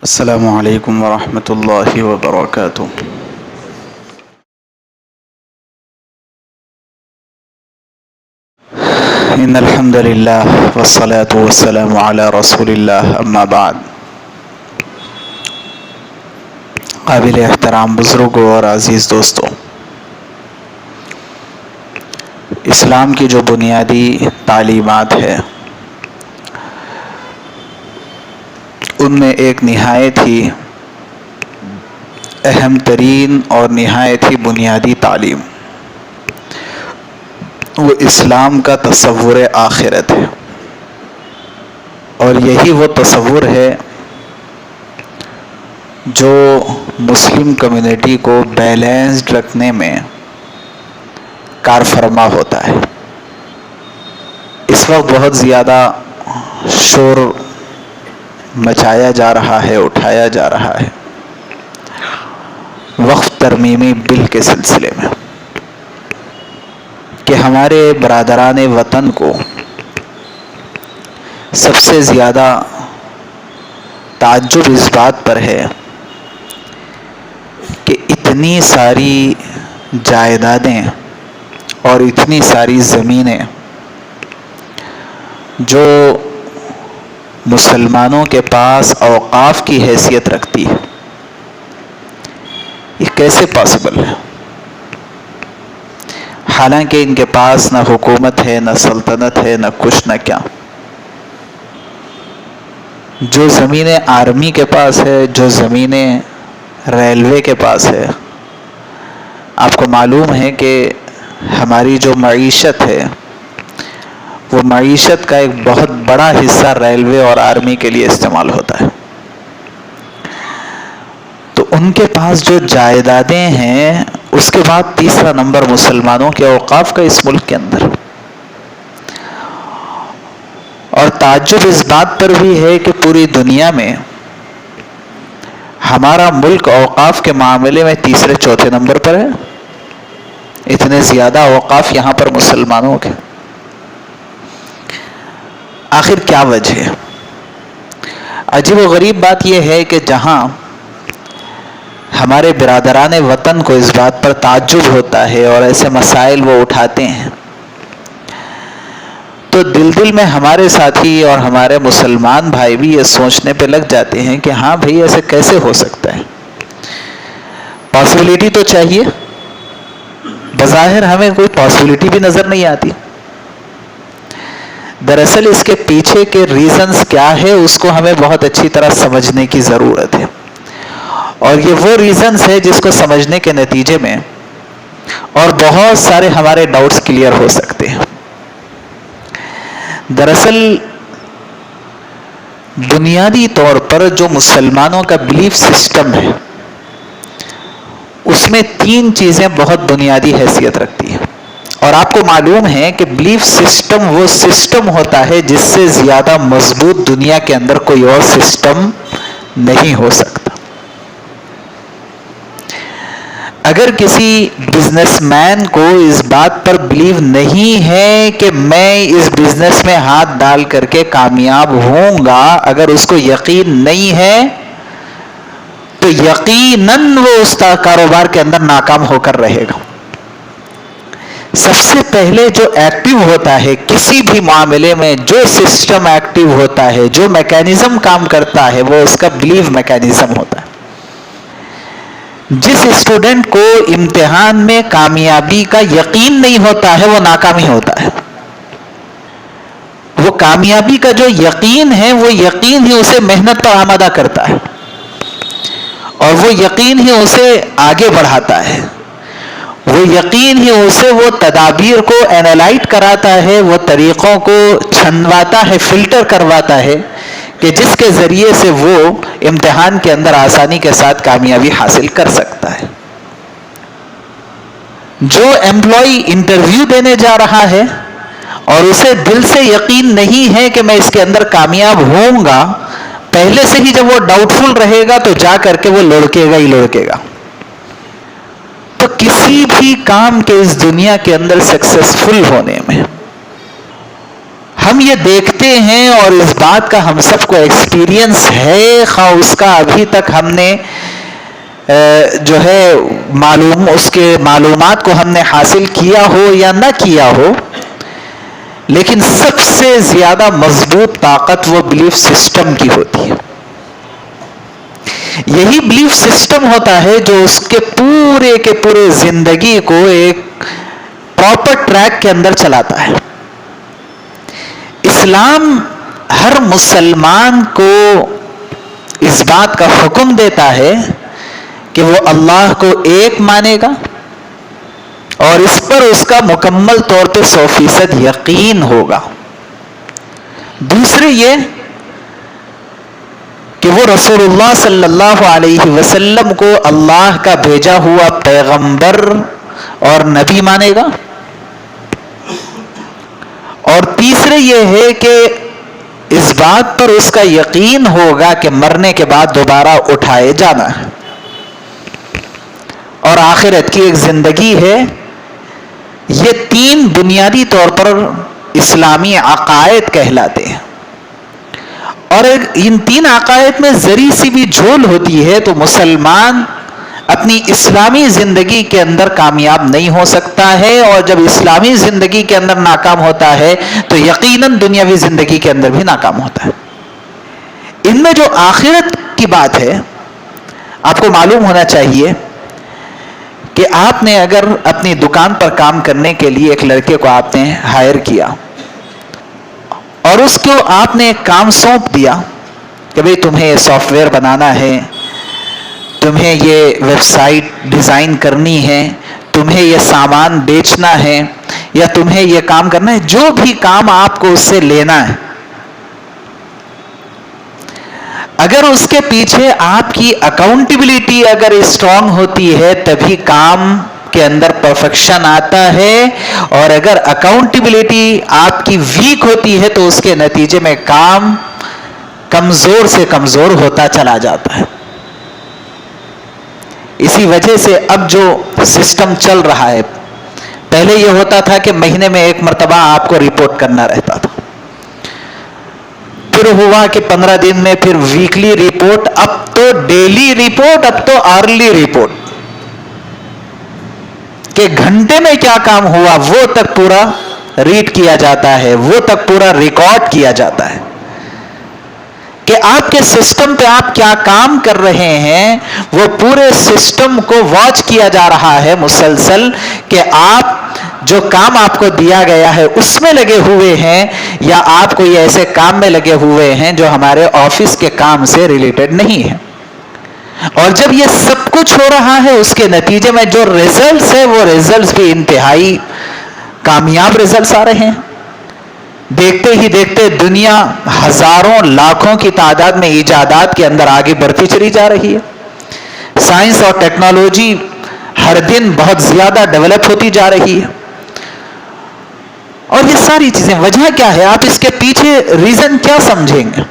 السلام علیکم ورحمۃ اللہ وبرکاتہ۔ ان الحمد للہ والصلاة والسلام علی رسول اللہ، اما بعد۔ قابل احترام بزرگوں اور عزیز دوستوں، اسلام کی جو بنیادی تعلیمات ہے ان میں ایک نہایت ہی اہم ترین اور نہایت ہی بنیادی تعلیم وہ اسلام کا تصور آخرت ہے، اور یہی وہ تصور ہے جو مسلم کمیونٹی کو بیلنسڈ رکھنے میں کار فرما ہوتا ہے۔ اس وقت بہت زیادہ شور مچایا جا رہا ہے، اٹھایا جا رہا ہے وقف ترمیمی بل کے سلسلے میں، کہ ہمارے برادران وطن کو سب سے زیادہ تعجب اس بات پر ہے کہ اتنی ساری جائیدادیں اور اتنی ساری زمینیں جو مسلمانوں کے پاس اوقاف کی حیثیت رکھتی ہے، یہ کیسے پاسبل ہے؟ حالانکہ ان کے پاس نہ حکومت ہے، نہ سلطنت ہے، نہ کچھ نہ کیا۔ جو زمینیں آرمی کے پاس ہے، جو زمینیں ریلوے کے پاس ہے، آپ کو معلوم ہے کہ ہماری جو معیشت ہے وہ معیشت کا ایک بہت بڑا حصہ ریلوے اور آرمی کے لیے استعمال ہوتا ہے۔ تو ان کے پاس جو جائیدادیں ہیں، اس کے بعد تیسرا نمبر مسلمانوں کے اوقاف کا اس ملک کے اندر۔ اور تعجب اس بات پر بھی ہے کہ پوری دنیا میں ہمارا ملک اوقاف کے معاملے میں تیسرے چوتھے نمبر پر ہے۔ اتنے زیادہ اوقاف یہاں پر مسلمانوں کے، آخر کیا وجہ ہے؟ عجیب و غریب بات یہ ہے کہ جہاں ہمارے برادران وطن کو اس بات پر تعجب ہوتا ہے اور ایسے مسائل وہ اٹھاتے ہیں، تو دل میں ہمارے ساتھی اور ہمارے مسلمان بھائی بھی یہ سوچنے پہ لگ جاتے ہیں کہ ہاں بھائی، ایسے کیسے ہو سکتا ہے؟ پاسبلٹی تو چاہیے۔ بظاہر ہمیں کوئی پاسبلٹی بھی نظر نہیں آتی۔ دراصل اس کے پیچھے کے ریزنز کیا ہے، اس کو ہمیں بہت اچھی طرح سمجھنے کی ضرورت ہے، اور یہ وہ ریزنز ہے جس کو سمجھنے کے نتیجے میں اور بہت سارے ہمارے ڈاؤٹس کلیئر ہو سکتے ہیں۔ دراصل بنیادی طور پر جو مسلمانوں کا بلیف سسٹم ہے، اس میں تین چیزیں بہت بنیادی حیثیت رکھتی ہیں، اور آپ کو معلوم ہے کہ بلیف سسٹم وہ سسٹم ہوتا ہے جس سے زیادہ مضبوط دنیا کے اندر کوئی اور سسٹم نہیں ہو سکتا۔ اگر کسی بزنس مین کو اس بات پر بلیو نہیں ہے کہ میں اس بزنس میں ہاتھ ڈال کر کے کامیاب ہوں گا، اگر اس کو یقین نہیں ہے تو یقیناً وہ اس کاروبار کے اندر ناکام ہو کر رہے گا۔ سب سے پہلے جو ایکٹیو ہوتا ہے کسی بھی معاملے میں، جو سسٹم ایکٹیو ہوتا ہے، جو میکینزم کام کرتا ہے، وہ اس کا بلیو میکینزم ہوتا ہے۔ جس اسٹوڈنٹ کو امتحان میں کامیابی کا یقین نہیں ہوتا ہے، وہ ناکامی ہوتا ہے۔ وہ کامیابی کا جو یقین ہے، وہ یقین ہی اسے محنت پر آمادہ کرتا ہے، اور وہ یقین ہی اسے آگے بڑھاتا ہے۔ وہ یقین ہی اسے وہ تدابیر کو اینالائٹ کراتا ہے، وہ طریقوں کو چھنواتا ہے، فلٹر کرواتا ہے کہ جس کے ذریعے سے وہ امتحان کے اندر آسانی کے ساتھ کامیابی حاصل کر سکتا ہے۔ جو ایمپلائی انٹرویو دینے جا رہا ہے اور اسے دل سے یقین نہیں ہے کہ میں اس کے اندر کامیاب ہوں گا، پہلے سے ہی جب وہ ڈاؤٹ فل رہے گا تو جا کر کے وہ لڑکے گا ہی لڑکے گا۔ تو کسی بھی کام کے اس دنیا کے اندر سکسیسفل ہونے میں ہم یہ دیکھتے ہیں اور اس بات کا ہم سب کو ایکسپیرینس ہے، خواہ اس کا ابھی تک ہم نے جو ہے اس کے معلومات کو ہم نے حاصل کیا ہو یا نہ کیا ہو، لیکن سب سے زیادہ مضبوط طاقت وہ بلیف سسٹم کی ہوتی ہے. یہی بلیف سسٹم ہوتا ہے جو اس کے پورے زندگی کو ایک پراپر ٹریک کے اندر چلاتا ہے. اسلام ہر مسلمان کو اس بات کا حکم دیتا ہے کہ وہ اللہ کو ایک مانے گا اور اس پر اس کا مکمل طور پہ 100% یقین ہوگا. دوسرے یہ کہ وہ رسول اللہ صلی اللہ علیہ وسلم کو اللہ کا بھیجا ہوا پیغمبر اور نبی مانے گا. اور تیسرے یہ ہے کہ اس بات پر اس کا یقین ہوگا کہ مرنے کے بعد دوبارہ اٹھائے جانا ہے اور آخرت کی ایک زندگی ہے. یہ تین بنیادی طور پر اسلامی عقائد کہلاتے ہیں، اور ان تین عقائد میں ذری سی بھی جھول ہوتی ہے تو مسلمان اپنی اسلامی زندگی کے اندر کامیاب نہیں ہو سکتا ہے، اور جب اسلامی زندگی کے اندر ناکام ہوتا ہے تو یقیناً دنیاوی زندگی کے اندر بھی ناکام ہوتا ہے. ان میں جو آخرت کی بات ہے، آپ کو معلوم ہونا چاہیے کہ آپ نے اگر اپنی دکان پر کام کرنے کے لیے ایک لڑکے کو آپ نے ہائر کیا اور اس کو آپ نے ایک کام سونپ دیا کہ بھئی تمہیں یہ سافٹ ویئر بنانا ہے، تمہیں یہ ویب سائٹ ڈیزائن کرنی ہے، تمہیں یہ سامان بیچنا ہے، یا تمہیں یہ کام کرنا ہے، جو بھی کام آپ کو اس سے لینا ہے، اگر اس کے پیچھے آپ کی اکاؤنٹیبلٹی اگر اسٹرانگ ہوتی ہے تبھی کام کے اندر پرفیکشن آتا ہے، اور اگر اکاؤنٹیبلٹی آپ کی ویک ہوتی ہے تو اس کے نتیجے میں کام کمزور سے کمزور ہوتا چلا جاتا ہے. اسی وجہ سے اب جو سسٹم چل رہا ہے، پہلے یہ ہوتا تھا کہ مہینے میں ایک مرتبہ آپ کو رپورٹ کرنا رہتا تھا، پھر ہوا کہ 15 دن میں پھر ویکلی رپورٹ، اب تو ڈیلی رپورٹ، اب تو آرلی رپورٹ، کہ گھنٹے میں کیا کام ہوا وہ تک پورا ریڈ کیا جاتا ہے، وہ تک پورا ریکارڈ کیا جاتا ہے کہ آپ کے سسٹم پہ آپ کیا کام کر رہے ہیں. وہ پورے سسٹم کو واچ کیا جا رہا ہے مسلسل کہ آپ جو کام آپ کو دیا گیا ہے اس میں لگے ہوئے ہیں یا آپ کوئی ایسے کام میں لگے ہوئے ہیں جو ہمارے آفس کے کام سے ریلیٹڈ نہیں ہے. اور جب یہ سب کچھ ہو رہا ہے اس کے نتیجے میں جو ریزلٹس ہیں وہ ریزلٹس بھی انتہائی کامیاب ریزلٹس آ رہے ہیں. دیکھتے ہی دیکھتے دنیا ہزاروں لاکھوں کی تعداد میں ایجادات کے اندر آگے بڑھتی چلی جا رہی ہے. سائنس اور ٹیکنالوجی ہر دن بہت زیادہ ڈیولپ ہوتی جا رہی ہے. اور یہ ساری چیزیں وجہ کیا ہے؟ آپ اس کے پیچھے ریزن کیا سمجھیں گے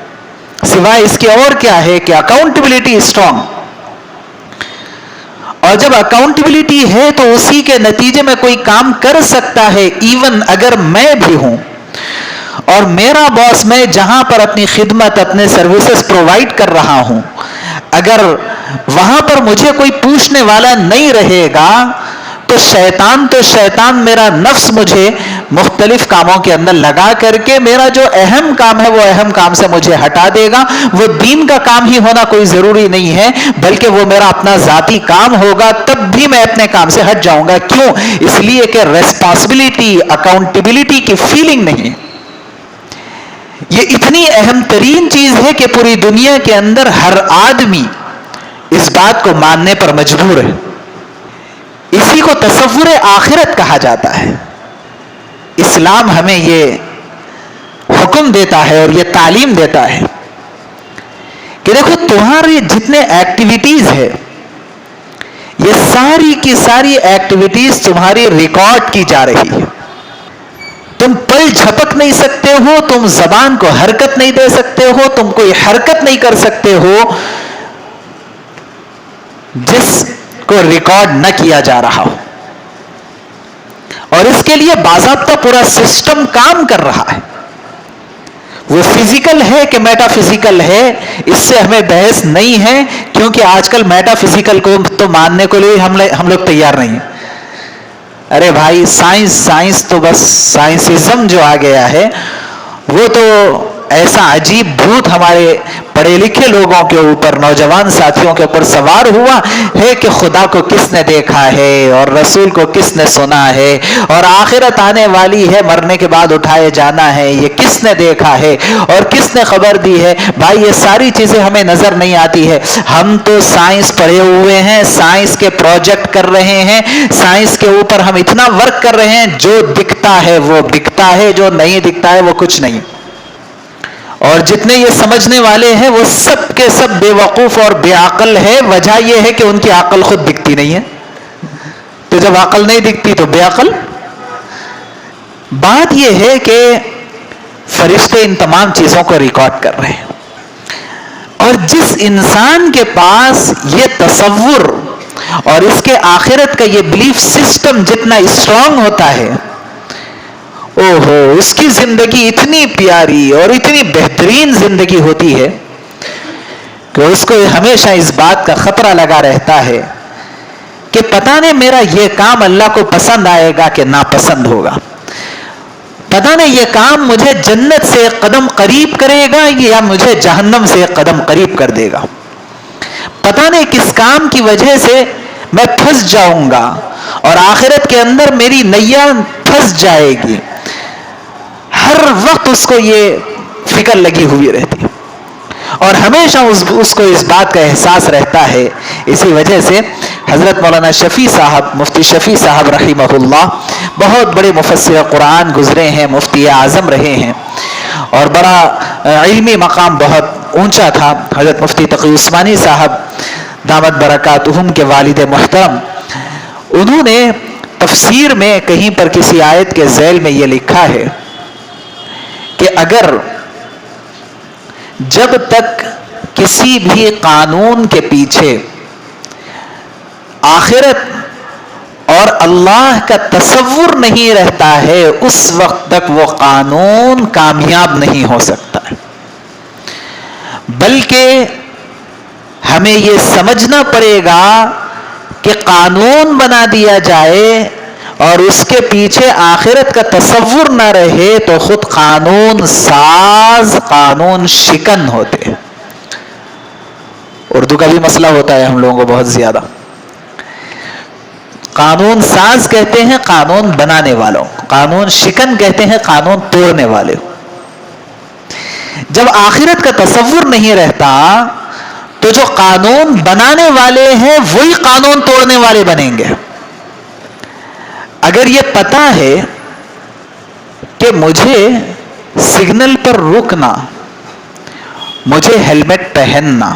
سوائے اس کے اور کیا ہے کہ اکاؤنٹیبلٹی اسٹرانگ. اور جب اکاؤنٹیبلٹی ہے تو اسی کے نتیجے میں کوئی کام کر سکتا ہے. ایون اگر میں بھی ہوں اور میرا باس، میں جہاں پر اپنی خدمت، اپنے سروسز پرووائڈ کر رہا ہوں، اگر وہاں پر مجھے کوئی پوچھنے والا نہیں رہے گا تو شیطان میرا نفس مجھے مختلف کاموں کے اندر لگا کر کے میرا جو اہم کام ہے وہ اہم کام سے مجھے ہٹا دے گا. وہ دین کا کام ہی ہونا کوئی ضروری نہیں ہے بلکہ وہ میرا اپنا ذاتی کام ہوگا، تب بھی میں اپنے کام سے ہٹ جاؤں گا. کیوں؟ اس لیے کہ ریسپانسبلٹی، اکاؤنٹیبلٹی کی فیلنگ نہیں. یہ اتنی اہم ترین چیز ہے کہ پوری دنیا کے اندر ہر آدمی اس بات کو ماننے پر مجبور ہے. اسی کو تصور آخرت کہا جاتا ہے. اسلام ہمیں یہ حکم دیتا ہے اور یہ تعلیم دیتا ہے کہ دیکھو تمہاری جتنے ایکٹیویٹیز ہے یہ ساری کی ساری ایکٹیویٹیز تمہاری ریکارڈ کی جا رہی ہے. تم پل جھپک نہیں سکتے ہو، تم زبان کو حرکت نہیں دے سکتے ہو، تم کوئی حرکت نہیں کر سکتے ہو جس کو ریکارڈ نہ کیا جا رہا ہو. اور اس کے لیے باضابطہ پورا سسٹم کام کر رہا ہے. وہ فزیکل ہے کہ میٹا فزیکل ہے، اس سے ہمیں بحث نہیں ہے، کیونکہ آج کل میٹا فزیکل کو تو ماننے کو لیے ہم لوگ تیار نہیں ہیں۔ ارے بھائی سائنس تو بس سائنسزم جو آ گیا ہے وہ تو ایسا عجیب بھوت ہمارے پڑھے لکھے لوگوں کے اوپر، نوجوان ساتھیوں کے اوپر سوار ہوا ہے کہ خدا کو کس نے دیکھا ہے اور رسول کو کس نے سنا ہے اور آخرت آنے والی ہے، مرنے کے بعد اٹھائے جانا ہے، یہ کس نے دیکھا ہے اور کس نے خبر دی ہے۔ بھائی یہ ساری چیزیں ہمیں نظر نہیں آتی ہے، ہم تو سائنس پڑھے ہوئے ہیں، سائنس کے پروجیکٹ کر رہے ہیں، سائنس کے اوپر ہم اتنا ورک کر رہے ہیں، جو دکھتا ہے وہ دکھتا ہے، جو نہیں دکھتا ہے وہ کچھ نہیں۔ اور جتنے یہ سمجھنے والے ہیں وہ سب کے سب بے وقوف اور بے عقل ہے، وجہ یہ ہے کہ ان کی عقل خود دکھتی نہیں ہے، تو جب عقل نہیں دکھتی تو بے عقل۔ بات یہ ہے کہ فرشتے ان تمام چیزوں کو ریکارڈ کر رہے ہیں، اور جس انسان کے پاس یہ تصور اور اس کے آخرت کا یہ بلیف سسٹم جتنا اسٹرانگ ہوتا ہے، اوہو اس کی زندگی اتنی پیاری اور اتنی بہترین زندگی ہوتی ہے کہ اس کو ہمیشہ اس بات کا خطرہ لگا رہتا ہے کہ پتہ نہیں میرا یہ کام اللہ کو پسند آئے گا کہ ناپسند ہوگا، پتہ نہیں یہ کام مجھے جنت سے ایک قدم قریب کرے گا یا مجھے جہنم سے ایک قدم قریب کر دے گا، پتہ نہیں کس کام کی وجہ سے میں پھنس جاؤں گا اور آخرت کے اندر میری نیا پھنس جائے گی۔ ہر وقت اس کو یہ فکر لگی ہوئی رہتی اور ہمیشہ اس کو اس بات کا احساس رہتا ہے۔ اسی وجہ سے حضرت مولانا شفیع صاحب، مفتی شفیع صاحب رحمہ اللہ بہت بڑے مفسر قرآن گزرے ہیں، مفتی اعظم رہے ہیں اور بڑا علمی مقام بہت اونچا تھا۔ حضرت مفتی تقی عثمانی صاحب دامت برکاتہم کے والد محترم، انہوں نے تفسیر میں کہیں پر کسی آیت کے ذیل میں یہ لکھا ہے کہ اگر جب تک کسی بھی قانون کے پیچھے آخرت اور اللہ کا تصور نہیں رہتا ہے، اس وقت تک وہ قانون کامیاب نہیں ہو سکتا ہے، بلکہ ہمیں یہ سمجھنا پڑے گا کہ قانون بنا دیا جائے اور اس کے پیچھے آخرت کا تصور نہ رہے تو خود قانون ساز قانون شکن ہوتے۔ اردو کا بھی مسئلہ ہوتا ہے ہم لوگوں کو بہت زیادہ۔ قانون ساز کہتے ہیں قانون بنانے والوں، قانون شکن کہتے ہیں قانون توڑنے والے۔ جب آخرت کا تصور نہیں رہتا تو جو قانون بنانے والے ہیں وہی قانون توڑنے والے بنیں گے۔ اگر یہ پتا ہے کہ مجھے سگنل پر رکنا، مجھے ہیلمٹ پہننا،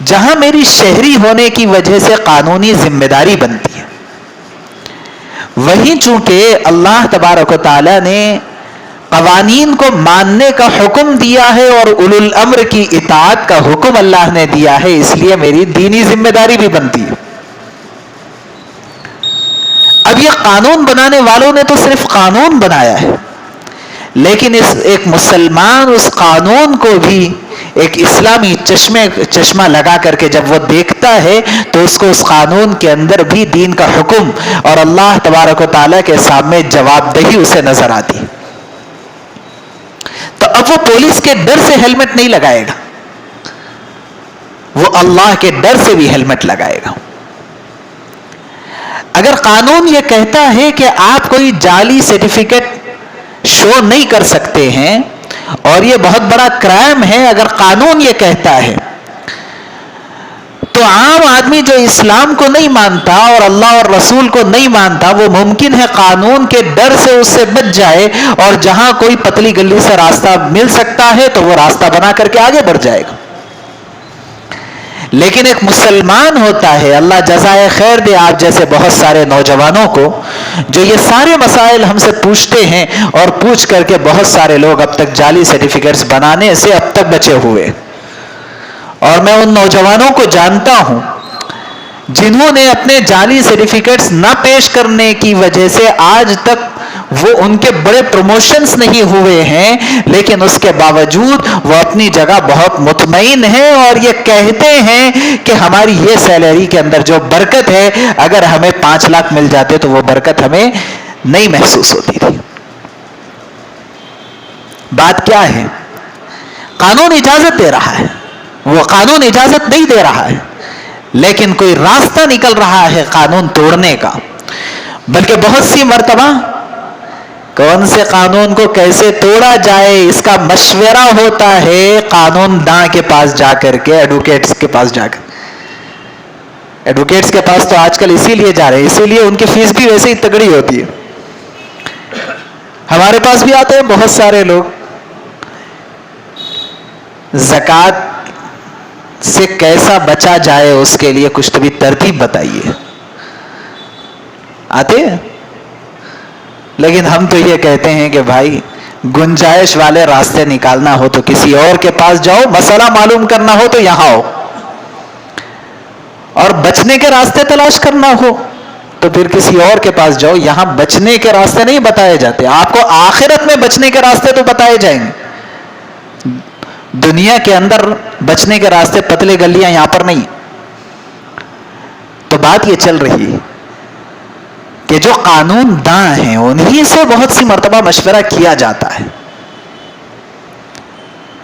جہاں میری شہری ہونے کی وجہ سے قانونی ذمہ داری بنتی ہے، وہیں چونکہ اللہ تبارک و تعالی نے قوانین کو ماننے کا حکم دیا ہے اور اولو الامر کی اطاعت کا حکم اللہ نے دیا ہے، اس لیے میری دینی ذمہ داری بھی بنتی ہے۔ اب یہ قانون بنانے والوں نے تو صرف قانون بنایا ہے، لیکن ایک مسلمان اس قانون کو بھی ایک اسلامی چشمہ لگا کر کے جب وہ دیکھتا ہے تو اس کو اس قانون کے اندر بھی دین کا حکم اور اللہ تبارک و تعالیٰ کے سامنے جواب دہی اسے نظر آتی۔ تو اب وہ پولیس کے ڈر سے ہیلمٹ نہیں لگائے گا، وہ اللہ کے ڈر سے بھی ہیلمٹ لگائے گا۔ اگر قانون یہ کہتا ہے کہ آپ کوئی جعلی سرٹیفکیٹ شو نہیں کر سکتے ہیں اور یہ بہت بڑا کرائم ہے، اگر قانون یہ کہتا ہے تو عام آدمی جو اسلام کو نہیں مانتا اور اللہ اور رسول کو نہیں مانتا، وہ ممکن ہے قانون کے ڈر سے اس سے بچ جائے اور جہاں کوئی پتلی گلی سے راستہ مل سکتا ہے تو وہ راستہ بنا کر کے آگے بڑھ جائے گا۔ لیکن ایک مسلمان ہوتا ہے، اللہ جزائے خیر دے آپ جیسے بہت سارے نوجوانوں کو جو یہ سارے مسائل ہم سے پوچھتے ہیں اور پوچھ کر کے بہت سارے لوگ اب تک جعلی سرٹیفکیٹس بنانے سے اب تک بچے ہوئے، اور میں ان نوجوانوں کو جانتا ہوں جنہوں نے اپنے جعلی سرٹیفکیٹس نہ پیش کرنے کی وجہ سے آج تک وہ ان کے بڑے پروموشنز نہیں ہوئے ہیں، لیکن اس کے باوجود وہ اپنی جگہ بہت مطمئن ہیں اور یہ کہتے ہیں کہ ہماری یہ سیلری کے اندر جو برکت ہے، اگر ہمیں 5 لاکھ مل جاتے تو وہ برکت ہمیں نہیں محسوس ہوتی تھی۔ بات کیا ہے؟ قانون اجازت دے رہا ہے، وہ قانون اجازت نہیں دے رہا ہے، لیکن کوئی راستہ نکل رہا ہے قانون توڑنے کا۔ بلکہ بہت سی مرتبہ کون سے قانون کو کیسے توڑا جائے اس کا مشورہ ہوتا ہے قانون داں کے پاس جا کر کے، ایڈوکیٹس کے پاس جا کر۔ ایڈوکیٹس کے پاس تو آج کل اسی لیے جا رہے ہیں، اسی لیے ان کی فیس بھی ویسے ہی تگڑی ہوتی ہے۔ ہمارے پاس بھی آتے ہیں بہت سارے لوگ، زکوٰۃ سے کیسا بچا جائے اس کے لیے کچھ تو بھی ترتیب بتائیے، آتے ہیں۔ لیکن ہم تو یہ کہتے ہیں کہ بھائی گنجائش والے راستے نکالنا ہو تو کسی اور کے پاس جاؤ، مسئلہ معلوم کرنا ہو تو یہاں آؤ، اور بچنے کے راستے تلاش کرنا ہو تو پھر کسی اور کے پاس جاؤ۔ یہاں بچنے کے راستے نہیں بتائے جاتے، آپ کو آخرت میں بچنے کے راستے تو بتائے جائیں گے۔ دنیا کے اندر بچنے کے راستے پتلے گلیاں یہاں پر نہیں۔ تو بات یہ چل رہی ہے کہ جو قانون داں ہیں انہی سے بہت سی مرتبہ مشورہ کیا جاتا ہے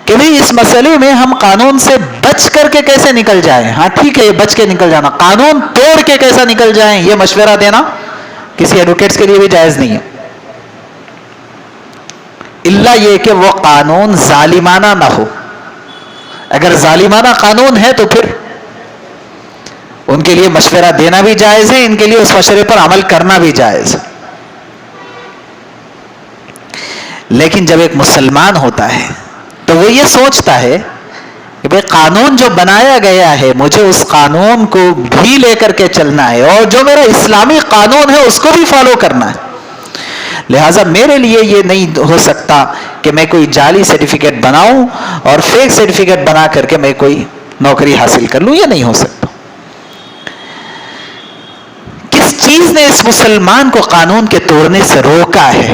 کہ بھئی اس مسئلے میں ہم قانون سے بچ کر کے کیسے نکل جائیں۔ ہاں ٹھیک ہے، یہ بچ کے نکل جانا، قانون توڑ کے کیسا نکل جائیں یہ مشورہ دینا کسی ایڈوکیٹس کے لیے بھی جائز نہیں ہے، الا یہ کہ وہ قانون ظالمانہ نہ ہو۔ اگر ظالمانہ قانون ہے تو پھر ان کے لیے مشورہ دینا بھی جائز ہے، ان کے لیے اس مشورے پر عمل کرنا بھی جائز ہے۔ لیکن جب ایک مسلمان ہوتا ہے تو وہ یہ سوچتا ہے کہ بھئی قانون جو بنایا گیا ہے مجھے اس قانون کو بھی لے کر کے چلنا ہے، اور جو میرا اسلامی قانون ہے اس کو بھی فالو کرنا ہے۔ لہٰذا میرے لیے یہ نہیں ہو سکتا کہ میں کوئی جعلی سرٹیفکیٹ بناؤں اور فیک سرٹیفکیٹ بنا کر کے میں کوئی نوکری حاصل کر لوں، یہ نہیں ہو سکتا۔ کس چیز نے اس مسلمان کو قانون کے توڑنے سے روکا ہے؟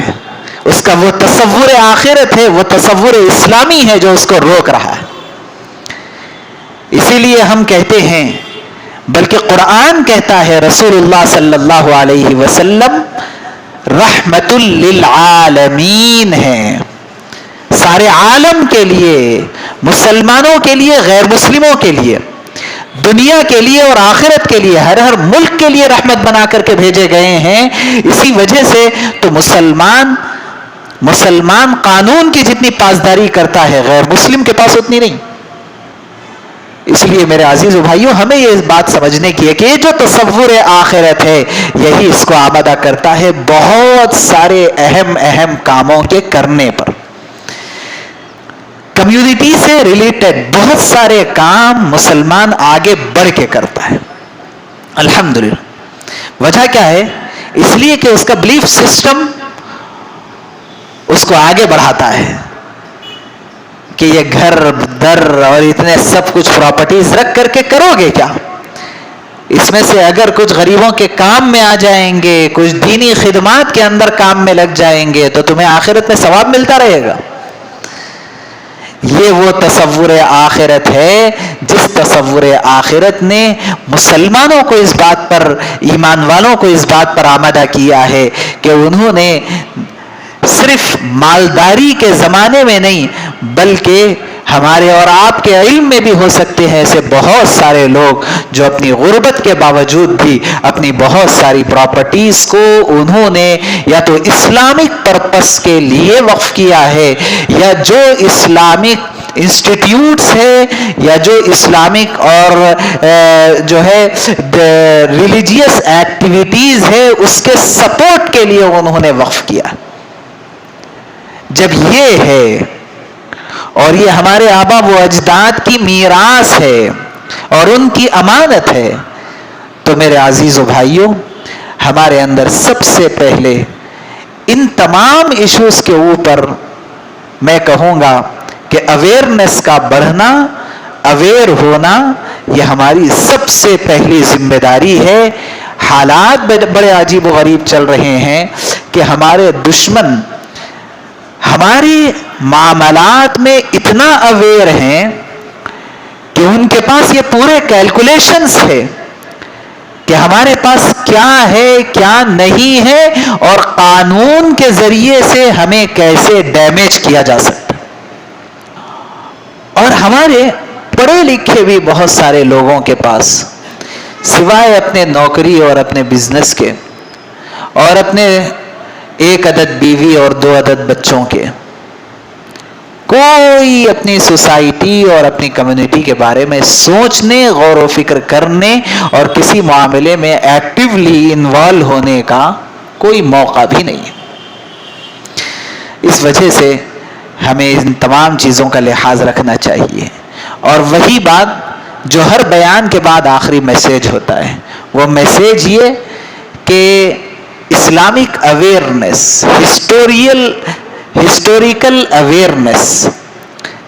اس کا وہ تصور آخرت ہے، وہ تصور اسلامی ہے جو اس کو روک رہا ہے۔ اسی لیے ہم کہتے ہیں، بلکہ قرآن کہتا ہے، رسول اللہ صلی اللہ علیہ وسلم رحمت للعالمین ہے، سارے عالم کے لیے، مسلمانوں کے لیے، غیر مسلموں کے لیے، دنیا کے لیے اور آخرت کے لیے، ہر ملک کے لیے رحمت بنا کر کے بھیجے گئے ہیں۔ اسی وجہ سے تو مسلمان قانون کی جتنی پاسداری کرتا ہے غیر مسلم کے پاس اتنی نہیں۔ اس لیے میرے عزیز و بھائیوں، ہمیں یہ بات سمجھنے کی ہے کہ یہ جو تصور آخرت ہے یہی اس کو آمادہ کرتا ہے بہت سارے اہم کاموں کے کرنے پر۔ کمیونٹی سے ریلیٹڈ بہت سارے کام مسلمان آگے بڑھ کے کرتا ہے، الحمدللہ۔ وجہ کیا ہے؟ اس لیے کہ اس کا بلیف سسٹم اس کو آگے بڑھاتا ہے کہ یہ گھر در اور اتنے سب کچھ پراپرٹیز رکھ کر کے کرو گے کیا؟ اس میں سے اگر کچھ غریبوں کے کام میں آ جائیں گے، کچھ دینی خدمات کے اندر کام میں لگ جائیں گے تو تمہیں آخرت میں ثواب ملتا رہے گا۔ یہ وہ تصور آخرت ہے جس تصور آخرت نے مسلمانوں کو اس بات پر، ایمان والوں کو اس بات پر آمادہ کیا ہے کہ انہوں نے صرف مالداری کے زمانے میں نہیں بلکہ ہمارے اور آپ کے علم میں بھی ہو سکتے ہیں ایسے بہت سارے لوگ جو اپنی غربت کے باوجود بھی اپنی بہت ساری پراپرٹیز کو انہوں نے یا تو اسلامک پرپس کے لیے وقف کیا ہے، یا جو اسلامک انسٹیٹیوٹس ہے یا جو اسلامک اور جو ہے ریلیجیس ایکٹیویٹیز ہے اس کے سپورٹ کے لیے انہوں نے وقف کیا۔ جب یہ ہے اور یہ ہمارے آبا و اجداد کی میراث ہے اور ان کی امانت ہے تو میرے عزیز و بھائیوں، ہمارے اندر سب سے پہلے ان تمام ایشوز کے اوپر میں کہوں گا کہ اویئرنیس کا بڑھنا، اویئر ہونا، یہ ہماری سب سے پہلی ذمہ داری ہے۔ حالات بڑے عجیب و غریب چل رہے ہیں کہ ہمارے دشمن ہمارے معاملات میں اتنا اویئر ہیں کہ ان کے پاس یہ پورے کیلکولیشنز ہے کہ ہمارے پاس کیا ہے کیا نہیں ہے اور قانون کے ذریعے سے ہمیں کیسے ڈیمیج کیا جا سکتا. اور ہمارے پڑھے لکھے بھی بہت سارے لوگوں کے پاس سوائے اپنے نوکری اور اپنے بزنس کے اور اپنے 1 عدد بیوی اور 2 عدد بچوں کے, کوئی اپنی سوسائٹی اور اپنی کمیونٹی کے بارے میں سوچنے, غور و فکر کرنے اور کسی معاملے میں ایکٹیولی انوالو ہونے کا کوئی موقع بھی نہیں ہے. اس وجہ سے ہمیں ان تمام چیزوں کا لحاظ رکھنا چاہیے. اور وہی بات جو ہر بیان کے بعد آخری میسیج ہوتا ہے, وہ میسیج یہ کہ اسلامک اویئرنیس, ہسٹوریکل اویئرنیس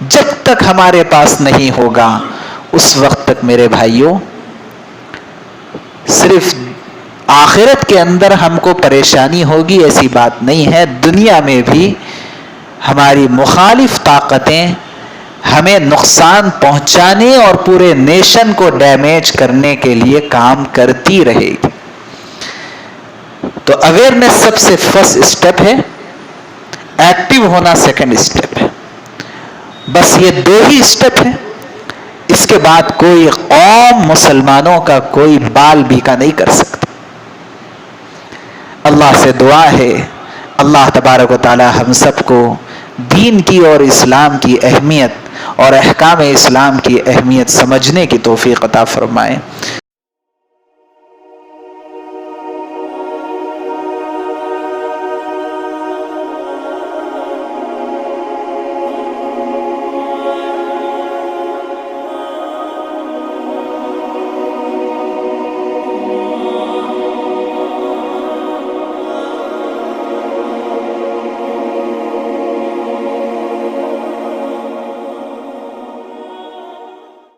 جب تک ہمارے پاس نہیں ہوگا اس وقت تک میرے بھائیوں صرف آخرت کے اندر ہم کو پریشانی ہوگی ایسی بات نہیں ہے, دنیا میں بھی ہماری مخالف طاقتیں ہمیں نقصان پہنچانے اور پورے نیشن کو ڈیمیج کرنے کے لیے کام کرتی رہے گی. تو اویئرنیس سب سے فرسٹ اسٹیپ ہے, ایکٹیو ہونا سیکنڈ اسٹیپ ہے. بس یہ 2 ہی اسٹیپ ہے. اس کے بعد کوئی قوم مسلمانوں کا کوئی بال بیکا نہیں کر سکتا. اللہ سے دعا ہے اللہ تبارک و تعالی ہم سب کو دین کی اور اسلام کی اہمیت اور احکام اسلام کی اہمیت سمجھنے کی توفیق عطا فرمائے.